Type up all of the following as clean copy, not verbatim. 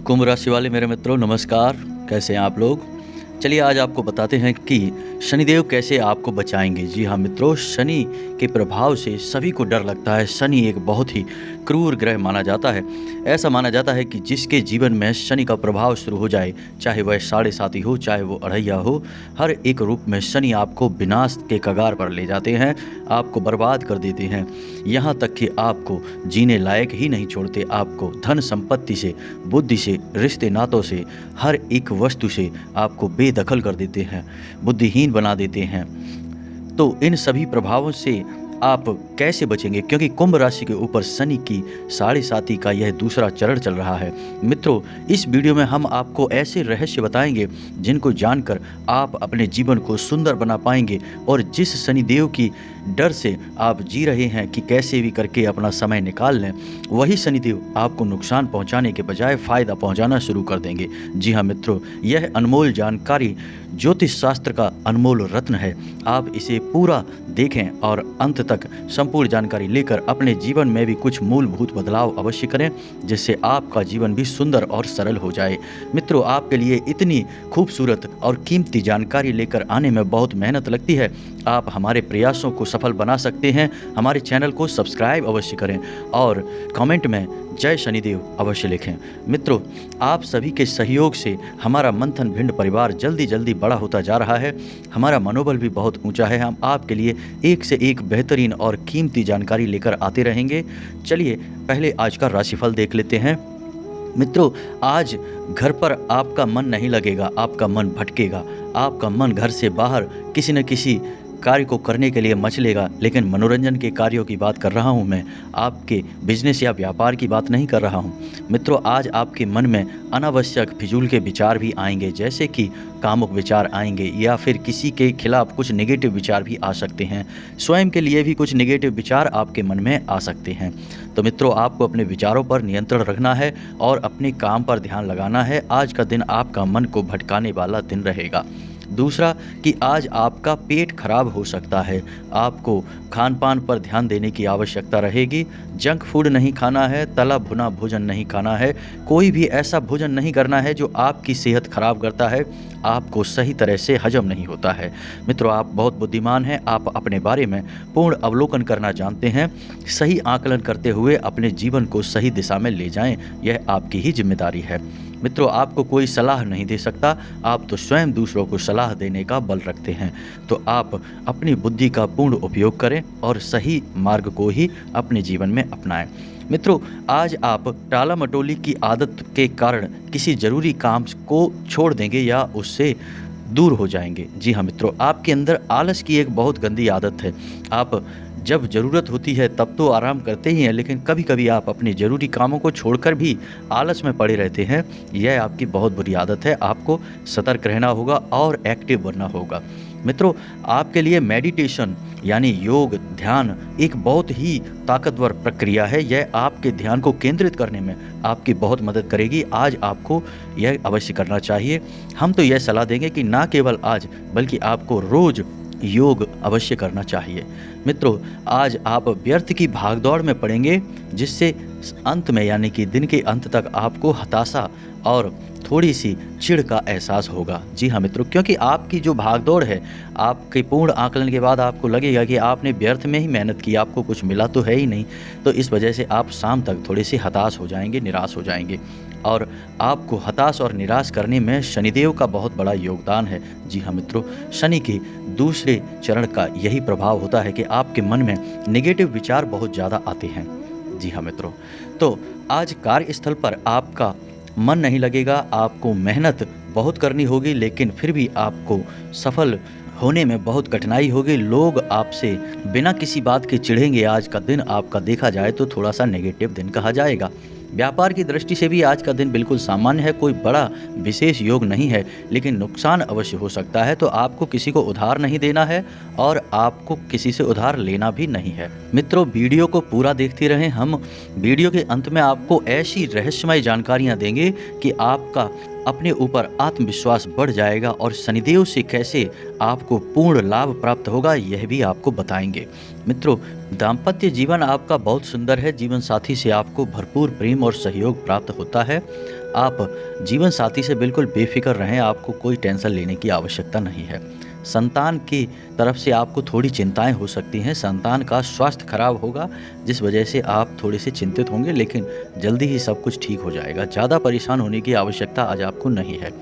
कुंभ राशि वाले मेरे मित्रों, नमस्कार। कैसे हैं आप लोग? चलिए आज आपको बताते हैं कि शनिदेव कैसे आपको बचाएंगे। जी हाँ मित्रों, शनि के प्रभाव से सभी को डर लगता है। शनि एक बहुत ही क्रूर ग्रह माना जाता है। ऐसा माना जाता है कि जिसके जीवन में शनि का प्रभाव शुरू हो जाए, चाहे वह साढ़े साती हो, चाहे वो अढ़ैया हो, हर एक रूप में शनि आपको विनाश के कगार पर ले जाते हैं, आपको बर्बाद कर देते हैं। यहाँ तक कि आपको जीने लायक ही नहीं छोड़ते। आपको धन संपत्ति से, बुद्धि से, रिश्ते नातों से, हर एक वस्तु से आपको बेदखल कर देते हैं, बुद्धिहीन बना देते हैं। तो इन सभी प्रभावों से आप कैसे बचेंगे? क्योंकि कुंभ राशि के ऊपर शनि की साढ़े साती का यह दूसरा चरण चल रहा है। मित्रों, इस वीडियो में हम आपको ऐसे रहस्य बताएंगे जिनको जानकर आप अपने जीवन को सुंदर बना पाएंगे, और जिस शनिदेव की डर से आप जी रहे हैं कि कैसे भी करके अपना समय निकाल लें, वही शनिदेव आपको नुकसान पहुंचाने के बजाय फ़ायदा पहुंचाना शुरू कर देंगे। जी हाँ मित्रों, यह अनमोल जानकारी ज्योतिष शास्त्र का अनमोल रत्न है। आप इसे पूरा देखें और अंत तक संपूर्ण जानकारी लेकर अपने जीवन में भी कुछ मूलभूत बदलाव अवश्य करें, जिससे आपका जीवन भी सुंदर और सरल हो जाए। मित्रों, आपके लिए इतनी खूबसूरत और कीमती जानकारी लेकर आने में बहुत मेहनत लगती है। आप हमारे प्रयासों को सफल बना सकते हैं। हमारे चैनल को सब्सक्राइब अवश्य करें और कमेंट में जय शनिदेव अवश्य लिखें। मित्रों, आप सभी के सहयोग से हमारा मंथन भिंड परिवार जल्दी जल्दी बड़ा होता जा रहा है। हमारा मनोबल भी बहुत ऊंचा है। हम आपके लिए एक से एक बेहतरीन और कीमती जानकारी लेकर आते रहेंगे। चलिए पहले आज का राशिफल देख लेते हैं। मित्रों, आज घर पर आपका मन नहीं लगेगा, आपका मन भटकेगा। आपका मन घर से बाहर किसी न किसी कार्य को करने के लिए मचलेगा, लेकिन मनोरंजन के कार्यों की बात कर रहा हूं मैं, आपके बिजनेस या व्यापार की बात नहीं कर रहा हूं। मित्रों, आज आपके मन में अनावश्यक फिजूल के विचार भी आएंगे, जैसे कि कामुक विचार आएंगे, या फिर किसी के खिलाफ कुछ नेगेटिव विचार भी आ सकते हैं। स्वयं के लिए भी कुछ नेगेटिव विचार आपके मन में आ सकते हैं। तो मित्रों, आपको अपने विचारों पर नियंत्रण रखना है और अपने काम पर ध्यान लगाना है। आज का दिन आपका मन को भटकाने वाला दिन रहेगा। दूसरा कि आज आपका पेट खराब हो सकता है। आपको खान पान पर ध्यान देने की आवश्यकता रहेगी। जंक फूड नहीं खाना है, तला भुना भोजन नहीं खाना है, कोई भी ऐसा भोजन नहीं करना है जो आपकी सेहत खराब करता है, आपको सही तरह से हजम नहीं होता है। मित्रों, आप बहुत बुद्धिमान हैं। आप अपने बारे में पूर्ण अवलोकन करना जानते हैं। सही आकलन करते हुए अपने जीवन को सही दिशा में ले जाएं, यह आपकी ही जिम्मेदारी है। मित्रों, आपको कोई सलाह नहीं दे सकता, आप तो स्वयं दूसरों को सलाह देने का बल रखते हैं। तो आप अपनी बुद्धि का पूर्ण उपयोग करें और सही मार्ग को ही अपने जीवन में अपनाएं। मित्रों, आज आप टाला मटोली की आदत के कारण किसी जरूरी काम को छोड़ देंगे या उससे दूर हो जाएंगे। जी हाँ मित्रों, आपके अंदर आलस की एक बहुत गंदी आदत है। आप जब ज़रूरत होती है तब तो आराम करते ही हैं, लेकिन कभी कभी आप अपने ज़रूरी कामों को छोड़कर भी आलस में पड़े रहते हैं। यह आपकी बहुत बुरी आदत है। आपको सतर्क रहना होगा और एक्टिव बनना होगा। मित्रों, आपके लिए मेडिटेशन यानी योग, ध्यान एक बहुत ही ताकतवर प्रक्रिया है। यह आपके ध्यान को केंद्रित करने में आपकी बहुत मदद करेगी। आज आपको यह अवश्य करना चाहिए। हम तो यह सलाह देंगे कि ना केवल आज बल्कि आपको रोज़ योग अवश्य करना चाहिए। मित्रों, आज आप व्यर्थ की भागदौड़ में पड़ेंगे, जिससे अंत में यानी कि दिन के अंत तक आपको हताशा और थोड़ी सी चिढ़ का एहसास होगा। जी हाँ मित्रों, क्योंकि आपकी जो भागदौड़ है, आपके पूर्ण आकलन के बाद आपको लगेगा कि आपने व्यर्थ में ही मेहनत की, आपको कुछ मिला तो है ही नहीं। तो इस वजह से आप शाम तक थोड़े से हताश हो जाएंगे, निराश हो जाएंगे, और आपको हताश और निराश करने में शनिदेव का बहुत बड़ा योगदान है। जी हाँ मित्रों, शनि के दूसरे चरण का यही प्रभाव होता है कि आपके मन में नेगेटिव विचार बहुत ज़्यादा आते हैं। जी हाँ मित्रों, तो आज कार्यस्थल पर आपका मन नहीं लगेगा। आपको मेहनत बहुत करनी होगी, लेकिन फिर भी आपको सफल होने में बहुत कठिनाई होगी। लोग आपसे बिना किसी बात के चिढ़ेंगे। आज का दिन आपका देखा जाए तो थोड़ा सा नेगेटिव दिन कहा जाएगा। व्यापार की दृष्टि से भी आज का दिन बिल्कुल सामान्य है। कोई बड़ा विशेष योग नहीं है, लेकिन नुकसान अवश्य हो सकता है। तो आपको किसी को उधार नहीं देना है और आपको किसी से उधार लेना भी नहीं है। मित्रों, वीडियो को पूरा देखते रहें। हम वीडियो के अंत में आपको ऐसी रहस्यमय जानकारियां देंगे कि आपका अपने ऊपर आत्मविश्वास बढ़ जाएगा और शनिदेव से कैसे आपको पूर्ण लाभ प्राप्त होगा यह भी आपको बताएंगे। मित्रों, दाम्पत्य जीवन आपका बहुत सुंदर है। जीवन साथी से आपको भरपूर प्रेम और सहयोग प्राप्त होता है। आप जीवन साथी से बिल्कुल बेफिक्र रहें, आपको कोई टेंशन लेने की आवश्यकता नहीं है। संतान की तरफ से आपको थोड़ी चिंताएं हो सकती हैं। संतान का स्वास्थ्य खराब होगा जिस वजह से आप थोड़े से चिंतित होंगे, लेकिन जल्दी ही सब कुछ ठीक हो जाएगा। ज़्यादा परेशान होने की आवश्यकता आज आपको नहीं है।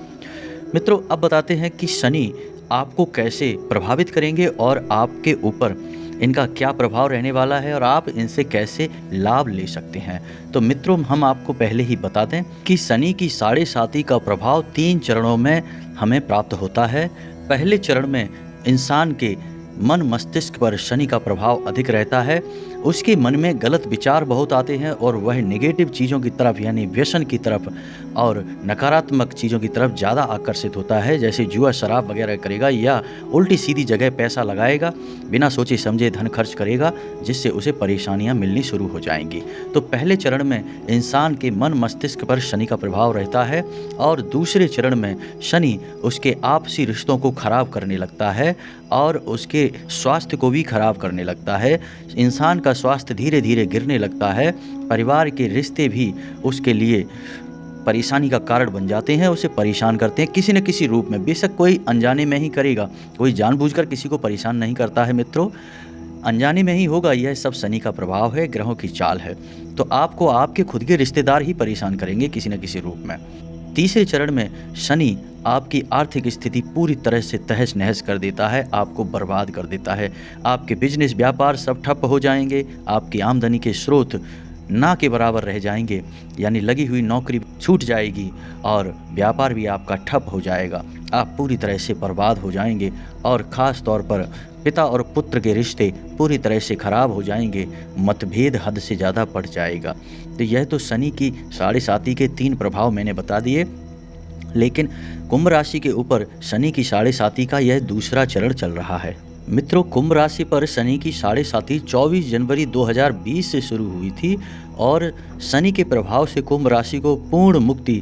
मित्रों, अब बताते हैं कि शनि आपको कैसे प्रभावित करेंगे और आपके ऊपर इनका क्या प्रभाव रहने वाला है और आप इनसे कैसे लाभ ले सकते हैं। तो मित्रों, हम आपको पहले ही बता दें कि शनि की साढ़े साती का प्रभाव 3 चरणों में हमें प्राप्त होता है। पहले चरण में इंसान के मन मस्तिष्क पर शनि का प्रभाव अधिक रहता है। उसके मन में गलत विचार बहुत आते हैं और वह नेगेटिव चीज़ों की तरफ यानी व्यसन की तरफ और नकारात्मक चीज़ों की तरफ ज़्यादा आकर्षित होता है। जैसे जुआ शराब वगैरह करेगा या उल्टी सीधी जगह पैसा लगाएगा, बिना सोचे समझे धन खर्च करेगा, जिससे उसे परेशानियां मिलनी शुरू हो जाएंगी। तो पहले चरण में इंसान के मन मस्तिष्क पर शनि का प्रभाव रहता है और दूसरे चरण में शनि उसके आपसी रिश्तों को खराब करने लगता है और उसके स्वास्थ्य को भी खराब करने लगता है। इंसान का स्वास्थ्य धीरे धीरे गिरने लगता है। परिवार के रिश्ते भी उसके लिए परेशानी का कारण बन जाते हैं, उसे परेशान करते हैं किसी न किसी रूप में। बेशक कोई अनजाने में ही करेगा, कोई जानबूझकर किसी को परेशान नहीं करता है मित्रों, अनजाने में ही होगा। यह सब शनि का प्रभाव है, ग्रहों की चाल है। तो आपको आपके खुद के रिश्तेदार ही परेशान करेंगे किसी न किसी रूप में। तीसरे चरण में शनि आपकी आर्थिक स्थिति पूरी तरह से तहस नहस कर देता है, आपको बर्बाद कर देता है। आपके बिजनेस व्यापार सब ठप हो जाएंगे, आपकी आमदनी के स्रोत ना के बराबर रह जाएंगे, यानी लगी हुई नौकरी छूट जाएगी और व्यापार भी आपका ठप हो जाएगा। आप पूरी तरह से बर्बाद हो जाएंगे और ख़ास तौर पर पिता और पुत्र के रिश्ते पूरी तरह से खराब हो जाएंगे, मतभेद हद से ज़्यादा बढ़ जाएगा। तो यह तो शनि की साढ़े साती के 3 प्रभाव मैंने बता दिए। लेकिन कुंभ राशि के ऊपर शनि की साढ़े साती का यह दूसरा चरण चल रहा है। मित्रों, कुंभ राशि पर शनि की साढ़े साती 24 जनवरी 2020 से शुरू हुई थी और शनि के प्रभाव से कुंभ राशि को पूर्ण मुक्ति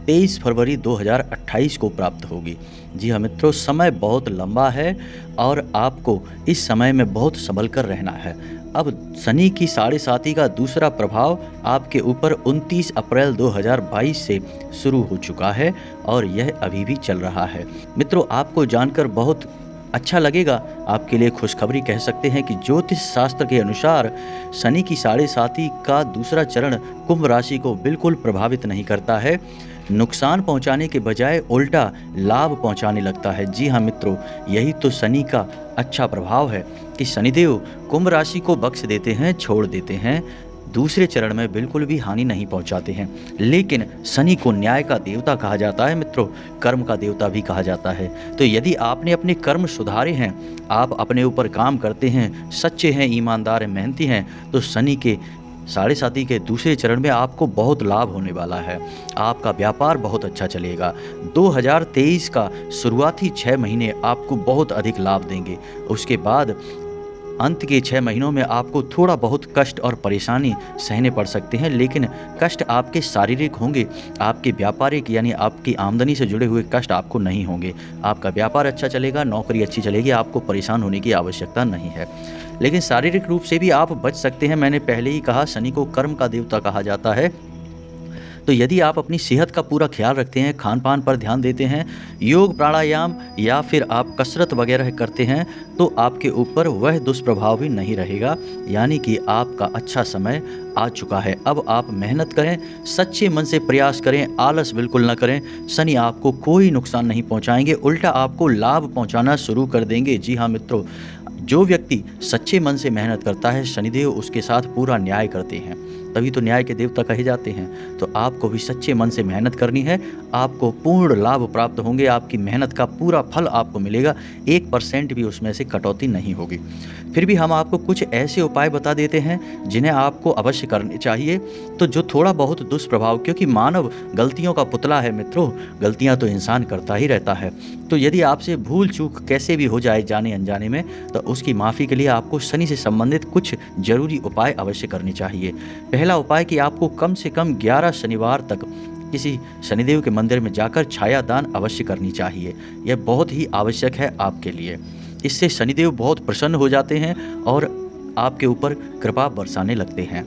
23 फरवरी 2028 को प्राप्त होगी। जी हाँ मित्रों, समय बहुत लंबा है और आपको इस समय में बहुत संभल कर रहना है। अब शनि की साढ़े साती का दूसरा प्रभाव आपके ऊपर 29 अप्रैल 2022 से शुरू हो चुका है और यह अभी भी चल रहा है। मित्रों, आपको जानकर बहुत अच्छा लगेगा, आपके लिए खुशखबरी कह सकते हैं कि ज्योतिष शास्त्र के अनुसार शनि की साढ़े साती का दूसरा चरण कुंभ राशि को बिल्कुल प्रभावित नहीं करता है, नुकसान पहुंचाने के बजाय उल्टा लाभ पहुंचाने लगता है। जी हाँ मित्रों, यही तो शनि का अच्छा प्रभाव है कि शनिदेव कुंभ राशि को बख्श देते हैं, छोड़ देते हैं, दूसरे चरण में बिल्कुल भी हानि नहीं पहुंचाते हैं। लेकिन शनि को न्याय का देवता कहा जाता है मित्रों, कर्म का देवता भी कहा जाता है। तो यदि आपने अपने कर्म सुधारे हैं, आप अपने ऊपर काम करते हैं, सच्चे हैं, ईमानदार हैं, मेहनती हैं, तो शनि के साढ़े साती के दूसरे चरण में आपको बहुत लाभ होने वाला है। आपका व्यापार बहुत अच्छा चलेगा। 2023 का शुरुआती 6 महीने आपको बहुत अधिक लाभ देंगे। उसके बाद अंत के 6 महीनों में आपको थोड़ा बहुत कष्ट और परेशानी सहने पड़ सकते हैं, लेकिन कष्ट आपके शारीरिक होंगे, आपके व्यापारिक यानी आपकी आमदनी से जुड़े हुए कष्ट आपको नहीं होंगे। आपका व्यापार अच्छा चलेगा, नौकरी अच्छी चलेगी, आपको परेशान होने की आवश्यकता नहीं है। लेकिन शारीरिक रूप से भी आप बच सकते हैं। मैंने पहले ही कहा, शनि को कर्म का देवता कहा जाता है। तो यदि आप अपनी सेहत का पूरा ख्याल रखते हैं, खान पान पर ध्यान देते हैं, योग प्राणायाम या फिर आप कसरत वगैरह करते हैं, तो आपके ऊपर वह दुष्प्रभाव भी नहीं रहेगा। यानी कि आपका अच्छा समय आ चुका है। अब आप मेहनत करें, सच्चे मन से प्रयास करें, आलस बिल्कुल न करें। शनि आपको कोई नुकसान नहीं पहुंचाएंगे, उल्टा आपको लाभ पहुंचाना शुरू कर देंगे। जी हाँ मित्रों, जो व्यक्ति सच्चे मन से मेहनत करता है, शनिदेव उसके साथ पूरा न्याय करते हैं, तभी तो न्याय के देवता कहे जाते हैं। तो आपको भी सच्चे मन से मेहनत करनी है, आपको पूर्ण लाभ प्राप्त होंगे, आपकी मेहनत का पूरा फल आपको मिलेगा, 1% भी उसमें से कटौती नहीं होगी। फिर भी हम आपको कुछ ऐसे उपाय बता देते हैं जिन्हें आपको अवश्य करने चाहिए। तो जो थोड़ा बहुत दुष्प्रभाव, क्योंकि मानव गलतियों का पुतला है मित्रों, गलतियां तो इंसान करता ही रहता है। तो यदि आपसे भूल चूक कैसे भी हो जाए जाने अनजाने में, तो उसकी माफ़ी के लिए आपको शनि से संबंधित कुछ जरूरी उपाय अवश्य करने चाहिए। पहला उपाय कि आपको कम से कम 11 शनिवार तक किसी शनिदेव के मंदिर में जाकर छाया दान अवश्य करनी चाहिए। यह बहुत ही आवश्यक है आपके लिए। इससे शनिदेव बहुत प्रसन्न हो जाते हैं और आपके ऊपर कृपा बरसाने लगते हैं।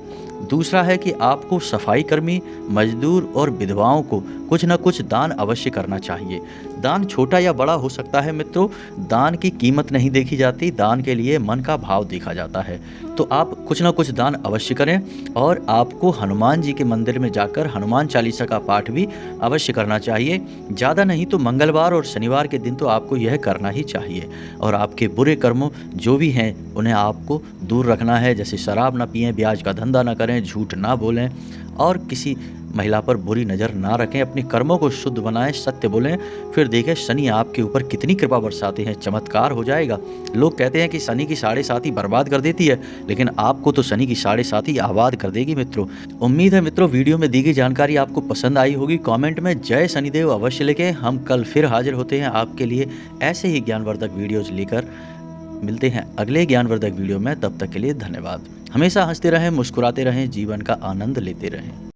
दूसरा है कि आपको सफाई कर्मी, मजदूर और विधवाओं को कुछ न कुछ दान अवश्य करना चाहिए। दान छोटा या बड़ा हो सकता है मित्रों, दान की कीमत नहीं देखी जाती, दान के लिए मन का भाव देखा जाता है। तो आप कुछ न कुछ दान अवश्य करें और आपको हनुमान जी के मंदिर में जाकर हनुमान चालीसा का पाठ भी अवश्य करना चाहिए। ज़्यादा नहीं तो मंगलवार और शनिवार के दिन तो आपको यह करना ही चाहिए। और आपके बुरे कर्मों जो भी हैं उन्हें आपको दूर रखना है, जैसे शराब ना पिएं, ब्याज का धंधा ना करें, झूठ ना बोलें और किसी महिला पर बुरी नज़र ना रखें, अपने कर्मों को शुद्ध बनाएं, सत्य बोलें। फिर देखें शनि आपके ऊपर कितनी कृपा बरसाते हैं, चमत्कार हो जाएगा। लोग कहते हैं कि शनि की 7.5 बर्बाद कर देती है, लेकिन आपको तो शनि की 7.5 आबाद कर देगी मित्रों। उम्मीद है मित्रों वीडियो में दी गई जानकारी आपको पसंद आई होगी। कमेंट में जय शनिदेव अवश्य लिखें। हम कल फिर हाजिर होते हैं आपके लिए ऐसे ही ज्ञानवर्धक वीडियोज़ लेकर। मिलते हैं अगले ज्ञानवर्धक वीडियो में, तब तक के लिए धन्यवाद। हमेशा हंसते रहें, मुस्कुराते रहें, जीवन का आनंद लेते रहें।